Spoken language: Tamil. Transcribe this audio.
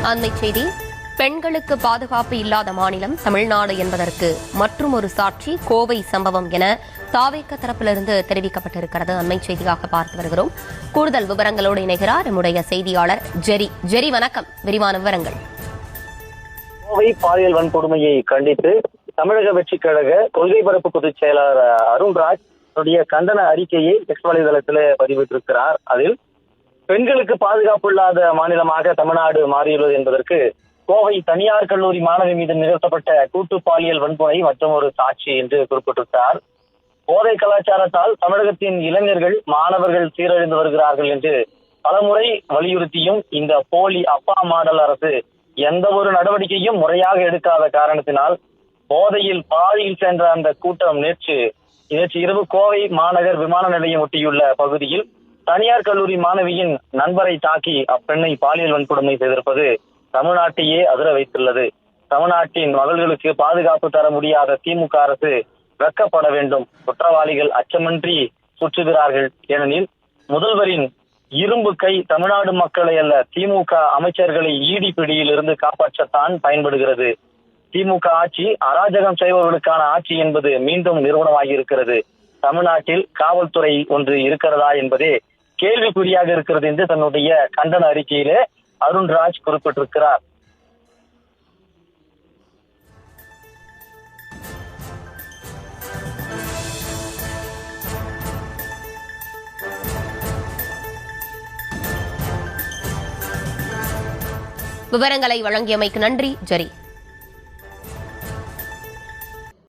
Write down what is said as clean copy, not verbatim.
அண்மை செய்தி. பெண்களுக்கு பாதுகாப்பு இல்லாத மாநிலம் தமிழ்நாடு என்பதற்கு மற்றும் ஒரு சாட்சி கோவை சம்பவம் என தாவேக தரப்பிலிருந்து தெரிவிக்கப்பட்டிருக்கிறது. அண்மை செய்தியாக பார்த்து வருகிறோம். கூடுதல் விவரங்களோடு இணைகிறார் நம்முடைய செய்தியாளர் ஜெரி. ஜெரி, வணக்கம். விரிவான விவரங்கள். கோவை பாலியல் வன்கொடுமையை கண்டித்து தமிழக வெற்றிக் கழக கொள்கை பரப்பு பொதுச் செயலாளர் அருண்ராஜ் கண்டன அறிக்கையை எக்ஸ் வலைதளத்தில் பதிவிட்டிருக்கிறார். அதில் பெண்களுக்கு பாதுகாப்பு இல்லாத மாநிலமாக தமிழ்நாடு மாறியுள்ளது என்பதற்கு கோவை தனியார் கல்லூரி மாணவி மீது நிகழ்த்தப்பட்ட கூட்டு பாலியல் வன்முறை மற்றும் ஒரு சாட்சி என்று குறிப்பிட்டிருக்கிறார். போதை கலாச்சாரத்தால் தமிழகத்தின் இளைஞர்கள் மாணவர்கள் சீரழிந்து வருகிறார்கள் என்று பலமுறை வலியுறுத்தியும் இந்த போலி அப்பா மாடல் அரசு எந்த ஒரு நடவடிக்கையும் முறையாக எடுக்காத காரணத்தினால் போதையில் பாதியில் சென்ற அந்த கூட்டம் நேற்று இரவு கோவை மாநகர் விமான நிலையம் ஒட்டியுள்ள பகுதியில் தனியார் கல்லூரி மாணவியின் நண்பரை தாக்கி அப்பெண்ணை பாலியல் வன்கொடுமை செய்திருப்பது தமிழ்நாட்டையே அதிர வைத்துள்ளது. தமிழ்நாட்டின் மகள்களுக்கு பாதுகாப்பு தர முடியாத திமுக அரசு வெட்கப்பட வேண்டும். குற்றவாளிகள் அச்சமின்றி சுற்றுகிறார்கள். ஏனெனில் முதல்வரின் இரும்பு கை தமிழ்நாடு மக்களை அல்ல, திமுக அமைச்சர்களை ஈடி பிடியில் இருந்து காப்பாற்றத்தான் பயன்படுகிறது. திமுக ஆட்சி அராஜகம் செய்பவர்களுக்கான ஆட்சி என்பது மீண்டும் நிறுவனமாகி இருக்கிறது. தமிழ்நாட்டில் காவல்துறை ஒன்று இருக்கிறதா என்பதே கேள்விக்குறியாக இருக்கிறது என்று தன்னுடைய கண்டன அறிக்கையிலே அருண்ராஜ் குறிப்பிட்டிருக்கிறார். விவரங்களை வழங்கியமைக்கு நன்றி ஜெரி.